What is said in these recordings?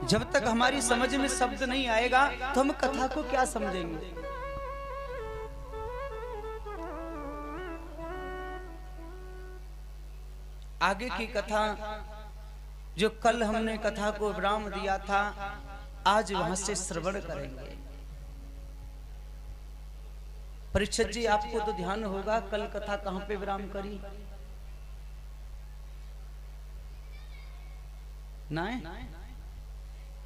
जब तक हमारी समझ में शब्द नहीं आएगा तो हम कथा को क्या समझेंगे। आगे की कथा जो कल हमने कथा को विराम दिया था, आज वहां से श्रवण करेंगे। परीक्षित जी, आपको तो ध्यान होगा कल कथा कहां पे विराम करी ना?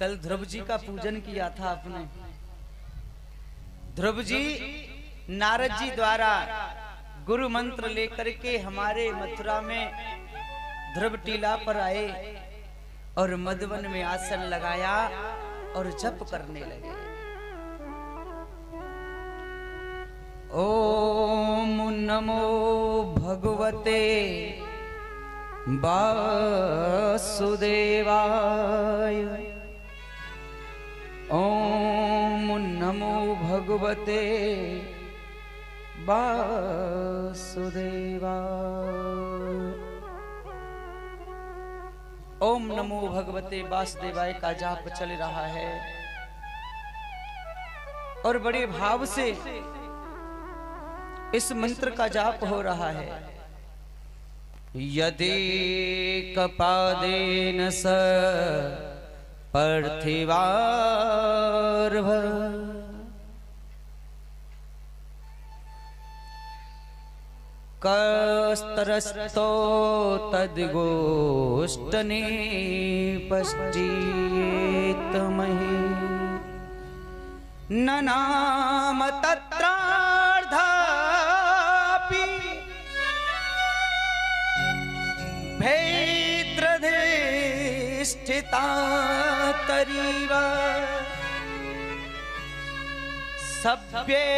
कल ध्रुव जी का पूजन किया था आपने। ध्रुव जी नारद जी द्वारा गुरु मंत्र लेकर के हमारे मथुरा में ध्रुव टीला पर आए और मधुवन में आसन लगाया और जप करने लगे। ओम नमो भगवते वासुदेवाय। ओम नमो भगवते वासुदेवाय। ओम नमो भगवते वासुदेवाय का जाप चल रहा है और बड़े भाव से इस मंत्र का जाप हो रहा है। यदि कपादेन स पार्थिवार्भ कस्तरस्तो तद्गोष्ठने पश्चितमहि न नाम तत्रार्धापि भेद्रधिष्ठिता तरीव सभ्येतस्तः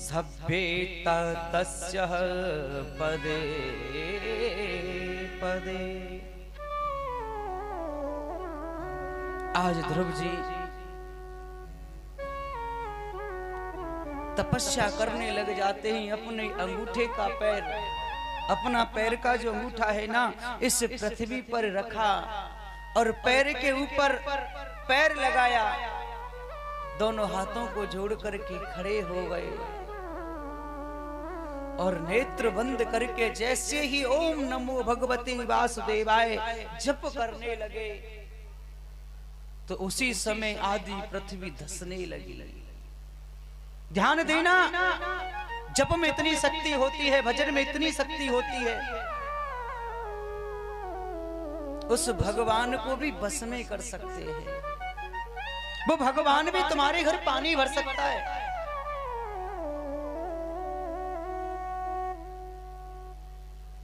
सभ्येतस्य पदे पदे। आज ध्रुव जी तपस्या करने लग जाते हैं। अपने अंगूठे का पैर, अपना पैर का जो अंगूठा है ना, इस पृथ्वी पर रखा और पैर के ऊपर पैर लगाया, दोनों हाथों को जोड़ करके खड़े हो गए और नेत्र बंद करके जैसे ही ओम नमो भगवते वासुदेवाय जप करने लगे तो उसी समय आदि पृथ्वी धसने लगी। ध्यान देना, जप में इतनी शक्ति होती है, भजन में इतनी शक्ति होती है, उस भगवान को भी बस में कर सकते हैं। वो भगवान भी तुम्हारे घर पानी भर सकता है।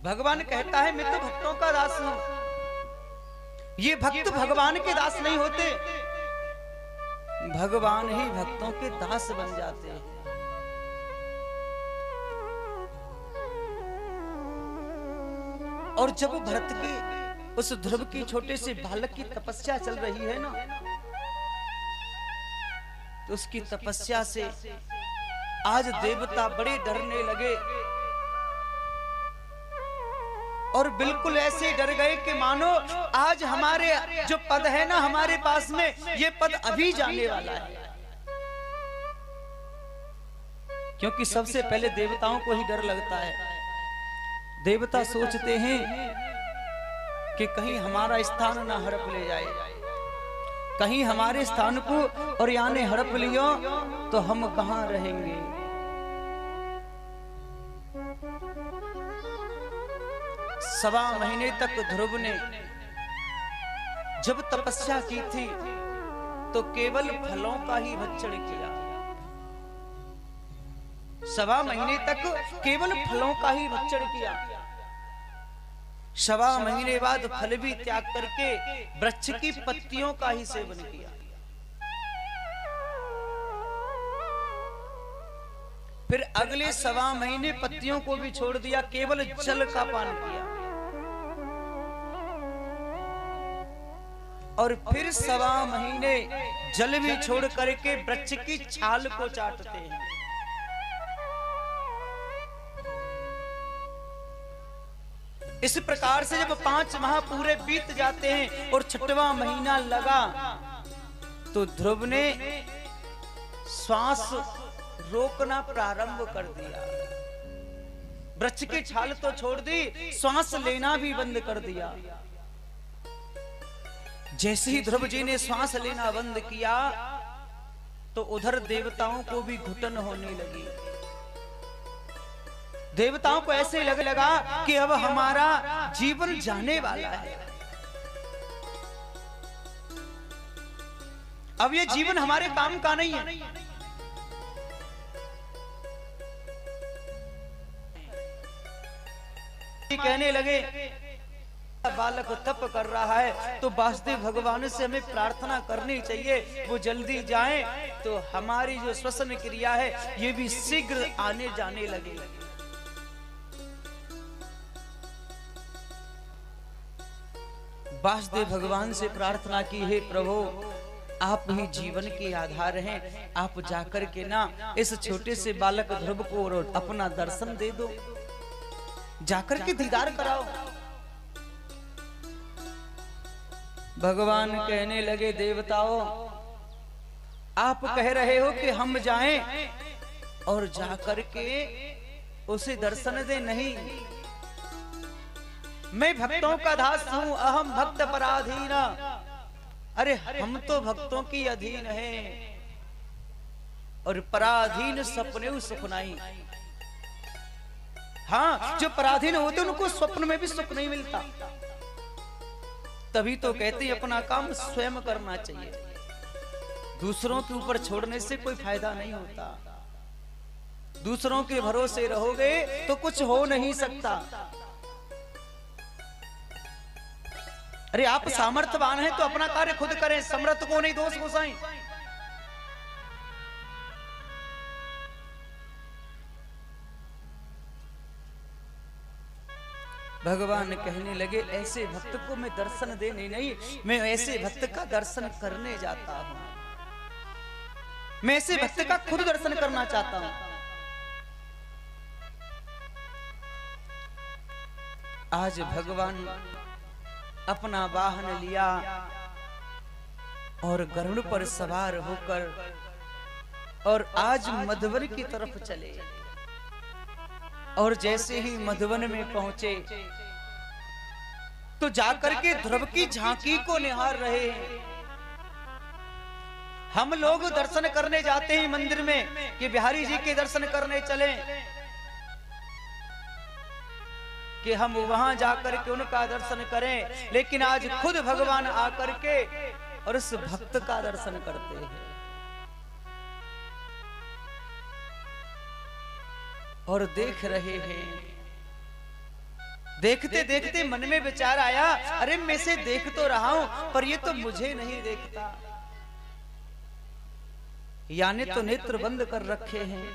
भगवान कहता है मैं तो भक्तों का दास हूं। ये भक्त भगवान के दास नहीं होते, भगवान ही भक्तों के दास बन जाते हैं। और जब भरत की उस ध्रुव की छोटे से बालक की तपस्या चल रही है ना, तो उसकी तपस्या से आज देवता बड़े डरने लगे और बिल्कुल ऐसे डर गए कि मानो आज हमारे जो पद है ना हमारे पास में, ये पद अभी जाने वाला है। क्योंकि सबसे पहले देवताओं को ही डर लगता है। देवता सोचते हैं कि कहीं हमारा स्थान ना हड़प ले जाए, कहीं हमारे स्थान को और यानी ने हड़प लियो तो हम कहां रहेंगे। सवा महीने तक ध्रुव ने जब तपस्या की थी तो केवल फलों का ही भक्षण किया। सवा महीने तक केवल फलों का ही भक्षण किया। सवा महीने बाद फल भी त्याग करके वृक्ष की पत्तियों का ही सेवन किया। फिर अगले सवा महीने पत्तियों को भी छोड़ दिया, केवल जल का पान किया। और फिर सवा महीने जल भी छोड़ करके वृक्ष की छाल को चाटते हैं। इस प्रकार से जब 5 माह पूरे बीत जाते हैं और 6वां महीना लगा तो ध्रुव ने श्वास रोकना प्रारंभ कर दिया। वृक्ष की छाल तो छोड़ दी, श्वास लेना भी बंद कर दिया। जैसे ही ध्रुव जी ने श्वास लेना बंद किया तो उधर देवताओं को भी घुटन होने लगी। देवताओं को ऐसे लगा कि अब हमारा जीवन जाने वाला है, अब ये जीवन हमारे काम का नहीं है। कहने लगे बालक तप कर रहा है तो वासुदेव भगवान से हमें प्रार्थना करनी चाहिए, वो जल्दी जाएं तो हमारी जो श्वसन क्रिया है ये भी शीघ्र आने जाने लगे। वासुदेव भगवान से प्रार्थना की, हे प्रभु आप ही जीवन के आधार हैं, आप जाकर के ना इस छोटे से बालक ध्रुव को अपना दर्शन दे दो, जाकर के दीदार कराओ। भगवान कहने लगे, देवताओं आप कह रहे हो कि हम जाएं और जाकर के उसे दर्शन दे, नहीं, मैं भक्तों का दास हूं, अहम भक्त पराधीन। अरे हम तो भक्तों की अधीन हैं और पराधीन सपने सुखनाई। हाँ, जो पराधीन होते उनको स्वप्न में भी सुख नहीं मिलता। तभी तो कहते हैं अपना काम स्वयं करना चाहिए, दूसरों के ऊपर छोड़ने से कोई फायदा नहीं होता। दूसरों के भरोसे रहोगे तो कुछ हो नहीं सकता। अरे आप सामर्थ्यवान हैं तो अपना कार्य खुद करें, समर्थ को नहीं दोष घुसाएं। भगवान कहने लगे, ऐसे भक्त को मैं दर्शन देने नहीं, मैं ऐसे भक्त का दर्शन करने जाता हूं, मैं ऐसे भक्त का खुद दर्शन करना चाहता हूं। आज भगवान अपना वाहन लिया और गरुड़ पर सवार होकर और आज मधुवन की तरफ चले। और जैसे ही मधुवन में पहुंचे तो जाकर के ध्रुव की झांकी को निहार रहे हैं। हम लोग दर्शन करने जाते हैं मंदिर में कि बिहारी जी के दर्शन करने चलें, कि हम वहां जाकर के उनका दर्शन करें, लेकिन आज खुद भगवान आकर के और उस भक्त का दर्शन करते हैं। और देख रहे हैं, देखते देखते मन में विचार आया, अरे मैं इसे देख तो रहा हूं पर ये तो मुझे नहीं देखता, यानी तो नेत्र बंद कर रखे हैं।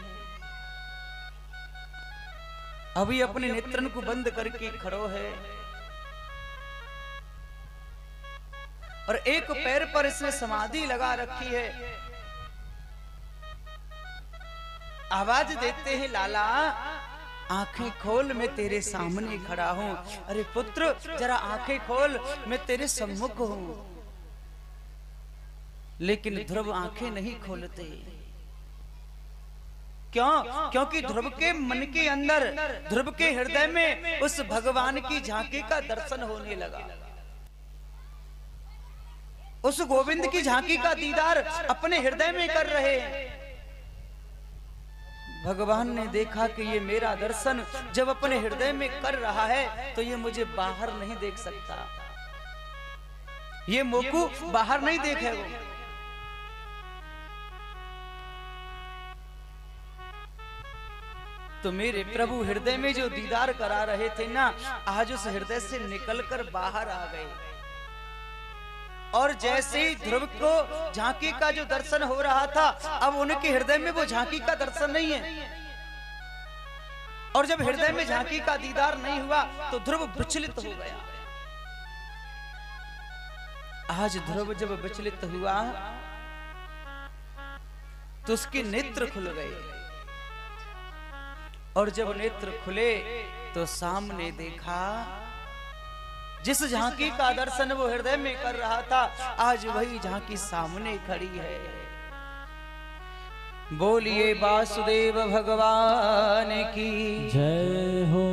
अभी अपने नेत्रन को बंद करके खड़ो है और एक पैर पर इसने समाधि लगा रखी है। आवाज देते हैं, लाला आंखें खोल, मैं तेरे सामने खड़ा हूं। अरे पुत्र जरा आंखें खोल, मैं तेरे सम्मुख हूं। लेकिन ध्रुव आंखें नहीं खोलते। क्यों? क्योंकि ध्रुव के मन के अंदर, ध्रुव के हृदय में उस भगवान की झांकी का दर्शन होने लगा। उस गोविंद की झांकी का दीदार अपने हृदय में कर रहे हैं। भगवान ने देखा कि ये मेरा दर्शन जब अपने हृदय में कर रहा है तो ये मुझे बाहर नहीं देख सकता, ये मोकू बाहर नहीं देखेगा। तो मेरे प्रभु हृदय में जो दीदार करा रहे थे ना, आज उस हृदय से निकलकर बाहर आ गए। और जैसे ही ध्रुव को झांकी का जो दर्शन हो रहा था, अब उनके हृदय में वो झांकी का दर्शन नहीं है। और जब हृदय में झांकी का दीदार नहीं हुआ तो ध्रुव विचलित हो गया। आज ध्रुव जब विचलित हुआ तो उसके नेत्र खुल गए। और जब नेत्र खुले तो सामने देखा जिस झांकी का दर्शन वो हृदय में कर रहा था, आज वही झांकी सामने खड़ी है। बोलिए वासुदेव भगवान की जय हो।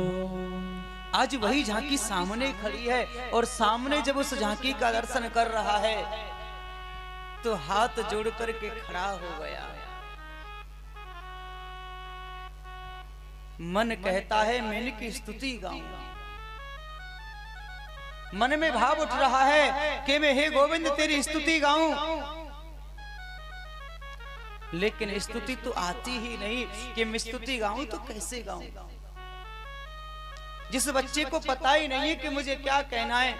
आज वही झांकी सामने खड़ी है और सामने जब उस झांकी का दर्शन कर रहा है तो हाथ जोड़ करके खड़ा हो गया। मन कहता है मैं इनकी स्तुति गाऊं, मन में भाव उठ रहा है कि मैं हे गोविंद तेरी स्तुति गाऊं, लेकिन स्तुति तो आती ही नहीं कि मैं स्तुति गाऊं तो कैसे गाऊं। जिस बच्चे को पता ही नहीं है कि मुझे क्या कहना है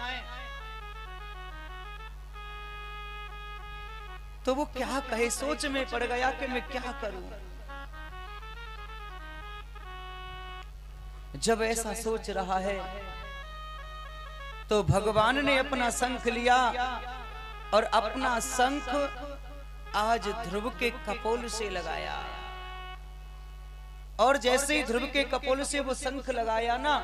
तो वो क्या कहे, सोच में पड़ गया कि मैं क्या करूं। जब ऐसा सोच रहा है तो भगवान ने अपना शंख लिया और अपना शंख आज ध्रुव के कपोल से लगाया। और जैसे ही ध्रुव के कपोल से वो शंख लगाया ना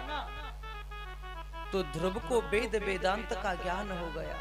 तो ध्रुव को वेद वेदांत का ज्ञान हो गया।